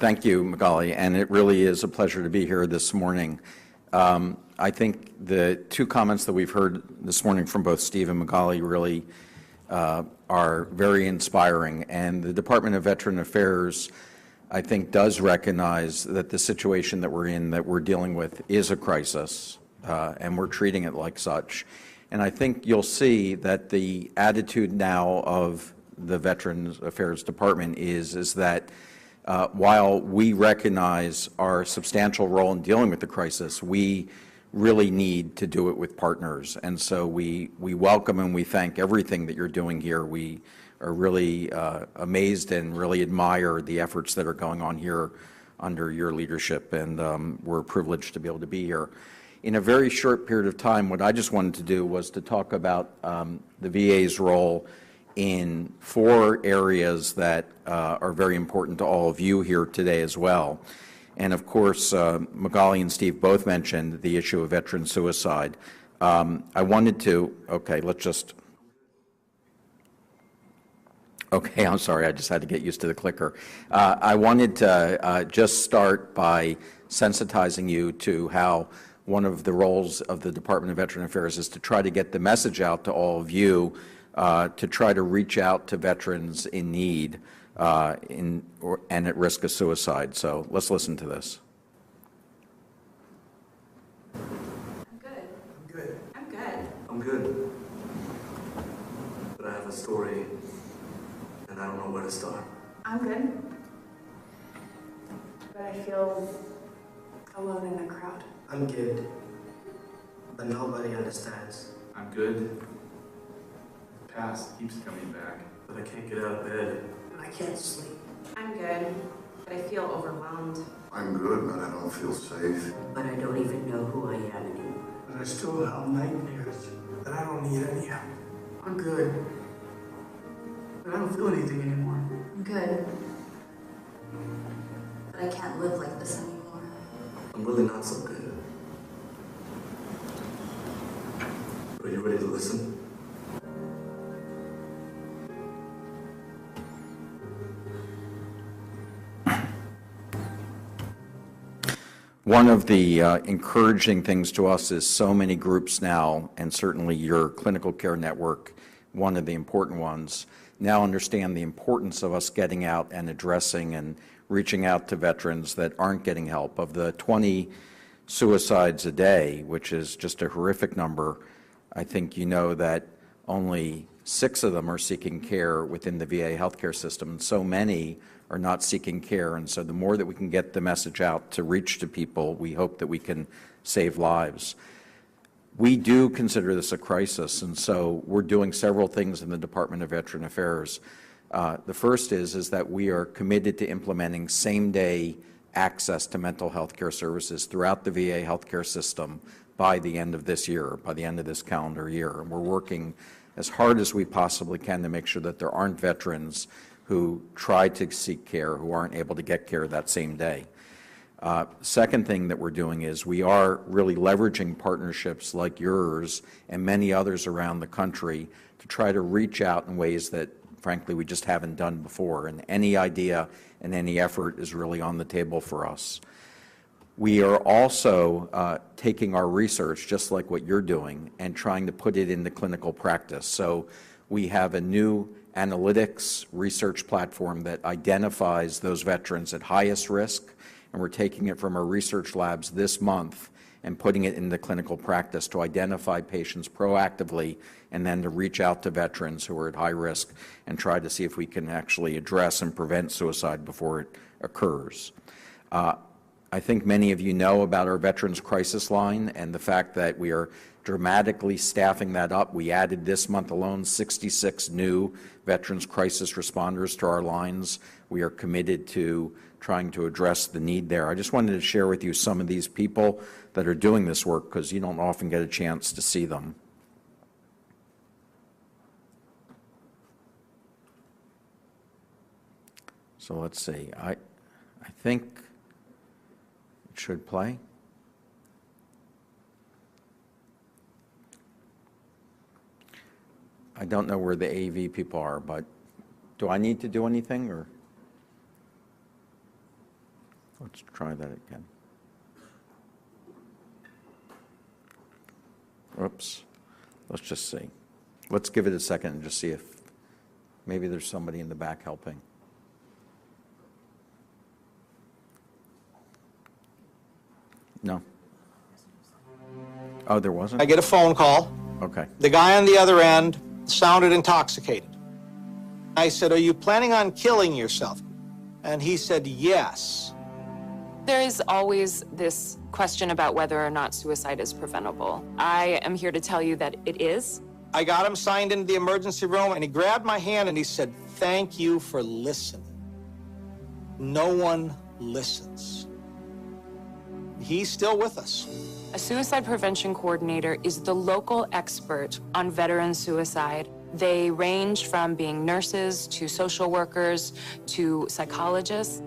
Thank you, Magali, and it really is a pleasure to be here this morning. I think the two comments that we've heard this morning from both Steve and Magali really are very inspiring, and the Department of Veteran Affairs, I think, does recognize that the situation that we're in, that we're dealing with, is a crisis, and we're treating it like such. And I think you'll see that the attitude now of the Veterans Affairs Department is that while we recognize our substantial role in dealing with the crisis, we really need to do it with partners. And so we welcome and we thank everything that you're doing here. We are really amazed and really admire the efforts that are going on here under your leadership, and we're privileged to be able to be here. In a very short period of time, what I just wanted to do was to talk about the VA's role in 4 areas that are very important to all of you here today as well. And of course, Magali and Steve both mentioned the issue of veteran suicide. I wanted to, okay, I'm sorry, I just had to get used to the clicker. I wanted to just start by sensitizing you to how one of the roles of the Department of Veteran Affairs is to try to get the message out to all of you, to try to reach out to veterans in need and at risk of suicide. So let's listen to this. I'm good. I'm good. I'm good. I'm good. But I have a story, and I don't know where to start. I'm good. But I feel alone in the crowd. I'm good, but nobody understands. I'm good. The past keeps coming back. But I can't get out of bed. And I can't sleep. I'm good, but I feel overwhelmed. I'm good, but I don't feel safe. But I don't even know who I am anymore. But I still have nightmares that I don't need any help. I'm good, but I don't feel anything anymore. I'm good, but I can't live like this anymore. I'm really not so good. Are you ready to listen? One of the encouraging things to us is so many groups now, and certainly your clinical care network, one of the important ones, now understand the importance of us getting out and addressing and reaching out to veterans that aren't getting help. Of the 20 suicides a day, which is just a horrific number, I think you know that only 6 of them are seeking care within the VA healthcare system, and so many are not seeking care. And so the more that we can get the message out to reach to people, we hope that we can save lives. We do consider this a crisis, and so we're doing several things in the Department of Veteran Affairs. The first is that we are committed to implementing same-day access to mental health care services throughout the VA healthcare system by the end of this year, by the end of this calendar year. And we're working as hard as we possibly can to make sure that there aren't veterans who try to seek care who aren't able to get care that same day. Second thing that we're doing is we are really leveraging partnerships like yours and many others around the country to try to reach out in ways that, frankly, we just haven't done before. And any idea and any effort is really on the table for us. We are also taking our research, just like what you're doing, and trying to put it into clinical practice. So we have a new analytics research platform that identifies those veterans at highest risk, and we're taking it from our research labs this month and putting it into clinical practice to identify patients proactively and then to reach out to veterans who are at high risk and try to see if we can actually address and prevent suicide before it occurs. I think many of you know about our Veterans Crisis Line and the fact that we are dramatically staffing that up. We added this month alone 66 new Veterans Crisis Responders to our lines. We are committed to trying to address the need there. I just wanted to share with you some of these people that are doing this work because you don't often get a chance to see them. So let's see. I think it should play. I don't know where the AV people are, but do I need to do anything or? Let's try that again. Oops. Let's just see. Let's give it a second and just see if maybe there's somebody in the back helping. No. Oh, there wasn't? I get a phone call. Okay. The guy on the other end sounded intoxicated. I said, "Are you planning on killing yourself?" And he said, "Yes." There is always this question about whether or not suicide is preventable. I am here to tell you that it is. I got him signed into the emergency room, and he grabbed my hand and he said, "Thank you for listening." No one listens. He's still with us. A suicide prevention coordinator is the local expert on veteran suicide. They range from being nurses to social workers to psychologists.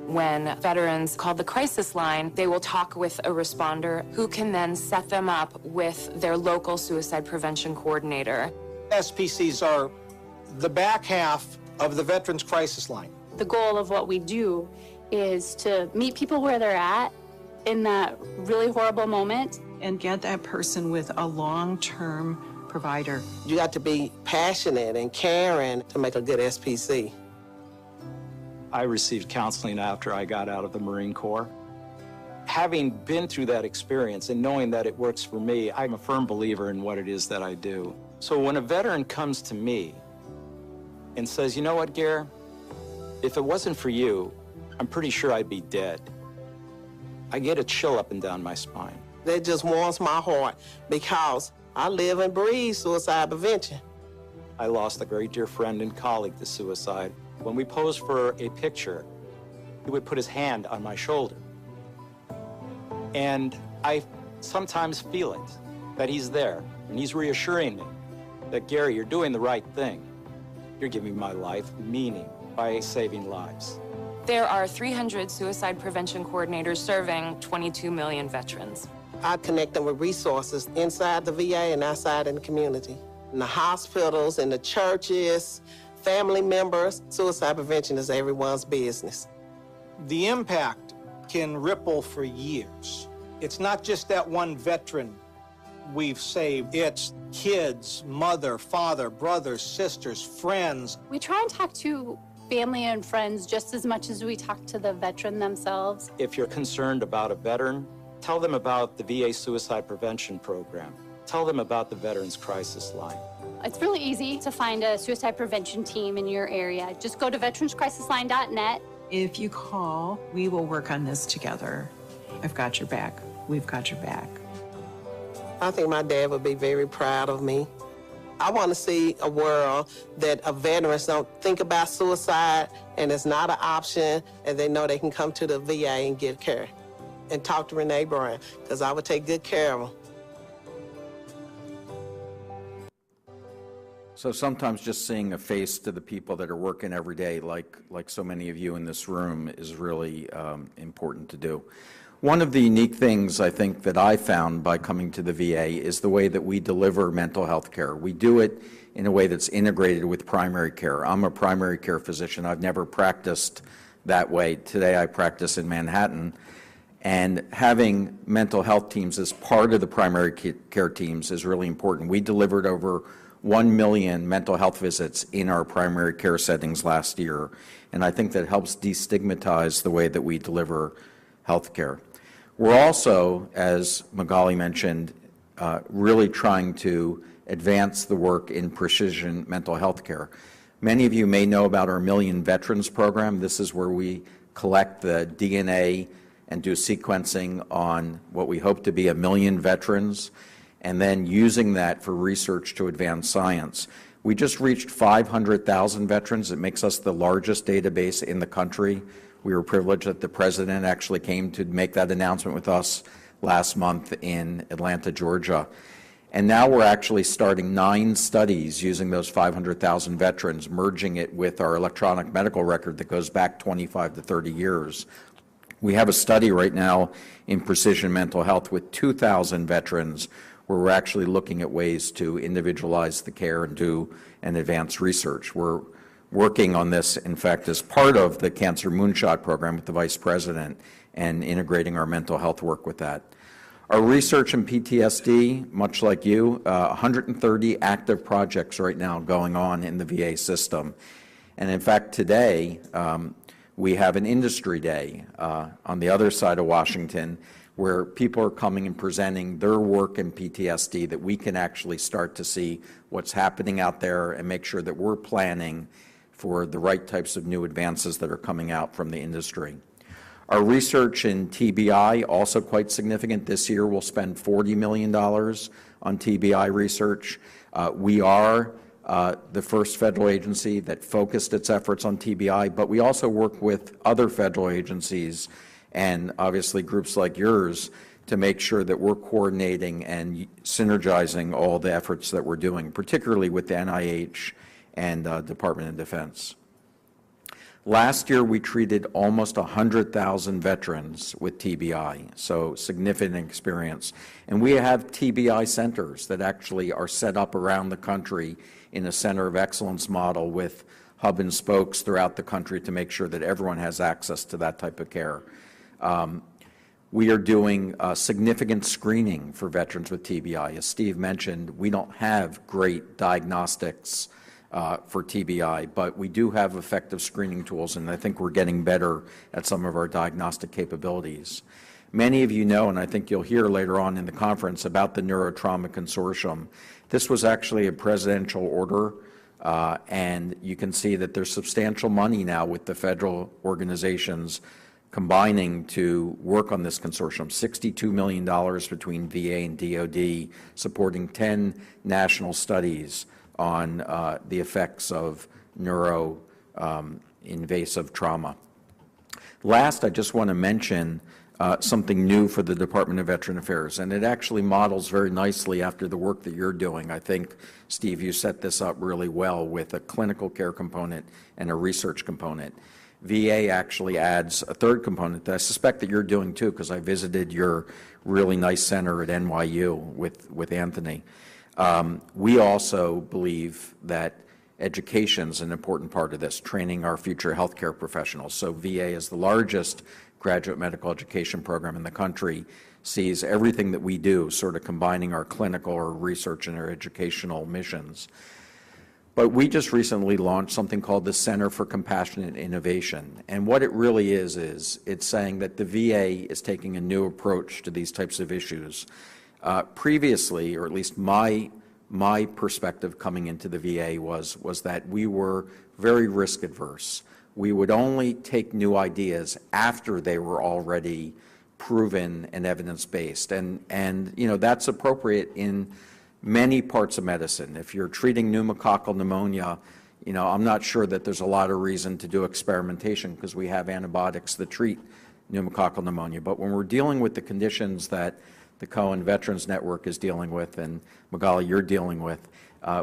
When veterans call the crisis line, they will talk with a responder who can then set them up with their local suicide prevention coordinator. SPCs are the back half of the Veterans Crisis Line. The goal of what we do is to meet people where they're at in that really horrible moment. And get that person with a long-term provider. You got to be passionate and caring to make a good SPC. I received counseling after I got out of the Marine Corps. Having been through that experience and knowing that it works for me, I'm a firm believer in what it is that I do. So when a veteran comes to me and says, "You know what, Gare, if it wasn't for you, I'm pretty sure I'd be dead," I get a chill up and down my spine. That just warms my heart because I live and breathe suicide prevention. I lost a very dear friend and colleague to suicide. When we posed for a picture, he would put his hand on my shoulder. And I sometimes feel it, that he's there, and he's reassuring me that, "Gary, you're doing the right thing. You're giving my life meaning by saving lives." There are 300 suicide prevention coordinators serving 22 million veterans. I connect them with resources inside the VA and outside in the community. In the hospitals, in the churches, family members. Suicide prevention is everyone's business. The impact can ripple for years. It's not just that one veteran we've saved. It's kids, mother, father, brothers, sisters, friends. We try and talk to family and friends just as much as we talk to the veteran themselves. If you're concerned about a veteran, tell them about the VA Suicide Prevention Program. Tell them about the Veterans Crisis Line. It's really easy to find a suicide prevention team in your area. Just go to veteranscrisisline.net. If you call, we will work on this together. I've got your back. We've got your back. I think my dad would be very proud of me. I want to see a world that veterans don't think about suicide and it's not an option, and they know they can come to the VA and get care and talk to Renee Brown, because I would take good care of them. So sometimes just seeing a face to the people that are working every day, like so many of you in this room, is really important to do. One of the unique things I think that I found by coming to the VA is the way that we deliver mental health care. We do it in a way that's integrated with primary care. I'm a primary care physician. I've never practiced that way. Today I practice in Manhattan. And having mental health teams as part of the primary care teams is really important. We delivered over 1 million mental health visits in our primary care settings last year, and I think that helps destigmatize the way that we deliver health care. We're also, as Magali mentioned, really trying to advance the work in precision mental health care. Many of you may know about our Million Veterans program. This is where we collect the DNA and do sequencing on what we hope to be 1 million veterans, and then using that for research to advance science. We just reached 500,000 veterans. It makes us the largest database in the country. We were privileged that the President actually came to make that announcement with us last month in Atlanta, Georgia. And now we're actually starting 9 studies using those 500,000 veterans, merging it with our electronic medical record that goes back 25 to 30 years. We have a study right now in precision mental health with 2,000 veterans where we're actually looking at ways to individualize the care and do and advance research. We're working on this, in fact, as part of the Cancer Moonshot program with the Vice President and integrating our mental health work with that. Our research in PTSD, much like you, 130 active projects right now going on in the VA system. And in fact, today, we have an industry day on the other side of Washington where people are coming and presenting their work in PTSD that we can actually start to see what's happening out there and make sure that we're planning for the right types of new advances that are coming out from the industry. Our research in TBI, also quite significant. This year we'll spend $40 million on TBI research. We are the first federal agency that focused its efforts on TBI, but we also work with other federal agencies and obviously groups like yours to make sure that we're coordinating and synergizing all the efforts that we're doing, particularly with the NIH and Department of Defense. Last year, we treated almost 100,000 veterans with TBI, so significant experience. And we have TBI centers that actually are set up around the country in a center of excellence model with hub and spokes throughout the country to make sure that everyone has access to that type of care. We are doing significant screening for veterans with TBI. As Steve mentioned, we don't have great diagnostics for TBI, but we do have effective screening tools, and I think we're getting better at some of our diagnostic capabilities. Many of you know, and I think you'll hear later on in the conference, about the Neurotrauma Consortium. This was actually a presidential order, and you can see that there's substantial money now with the federal organizations combining to work on this consortium, $62 million between VA and DoD, supporting 10 national studies on the effects of neuro-invasive trauma. Last, I just want to mention something new for the Department of Veteran Affairs, and it actually models very nicely after the work that you're doing. I think, Steve, you set this up really well with a clinical care component and a research component. VA actually adds a third component that I suspect that you're doing too, because I visited your really nice center at NYU with Anthony. We also believe that education is an important part of this, training our future healthcare professionals. So VA is the largest graduate medical education program in the country, sees everything that we do sort of combining our clinical or research and our educational missions. But we just recently launched something called the Center for Compassionate Innovation. And what it really is it's saying that the VA is taking a new approach to these types of issues. Previously, or at least my perspective coming into the VA was that we were very risk adverse. We would only take new ideas after they were already proven and evidence-based. And you know, that's appropriate in many parts of medicine. If you're treating pneumococcal pneumonia, you know, I'm not sure that there's a lot of reason to do experimentation because we have antibiotics that treat pneumococcal pneumonia. But when we're dealing with the conditions that the Cohen Veterans Network is dealing with and Magali, you're dealing with,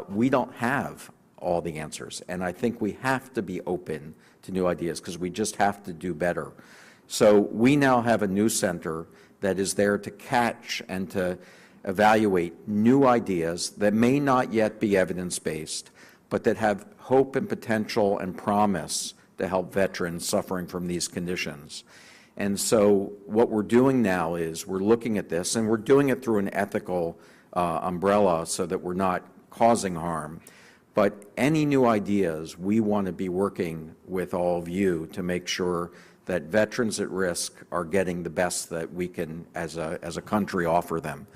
we don't have all the answers. And I think we have to be open to new ideas because we just have to do better. So we now have a new center that is there to catch and to evaluate new ideas that may not yet be evidence-based, but that have hope and potential and promise to help veterans suffering from these conditions. And so what we're doing now is we're looking at this, and we're doing it through an ethical umbrella so that we're not causing harm. But any new ideas, we want to be working with all of you to make sure that veterans at risk are getting the best that we can, as a country, offer them.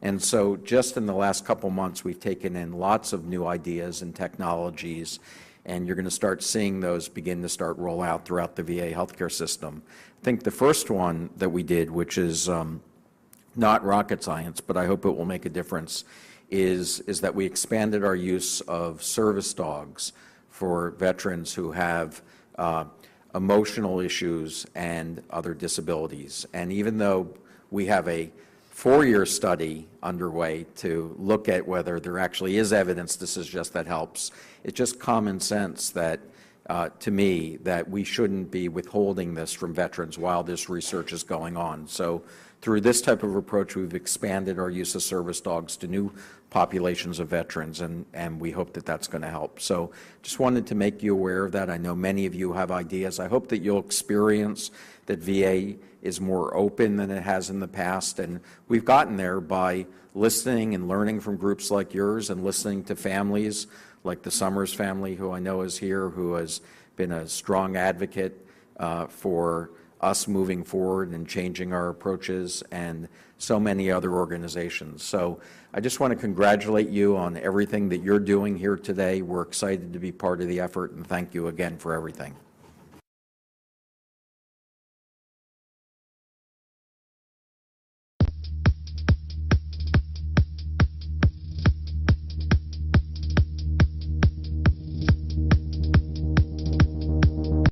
And so just in the last couple months, we've taken in lots of new ideas and technologies, and you're going to start seeing those begin to start roll out throughout the VA healthcare system. I think the first one that we did, which is not rocket science, but I hope it will make a difference, is that we expanded our use of service dogs for veterans who have emotional issues and other disabilities. And even though we have a 4-year study underway to look at whether there actually is evidence to suggest that helps, it's just common sense that to me that we shouldn't be withholding this from veterans while this research is going on. So through this type of approach, we've expanded our use of service dogs to new populations of veterans, and we hope that that's going to help. So just wanted to make you aware of that. I know many of you have ideas. I hope that you'll experience that VA is more open than it has in the past, and we've gotten there by listening and learning from groups like yours and listening to families like the Summers family, who I know is here, who has been a strong advocate for us moving forward and changing our approaches, and so many other organizations. So I just want to congratulate you on everything that you're doing here today. We're excited to be part of the effort, and thank you again for everything.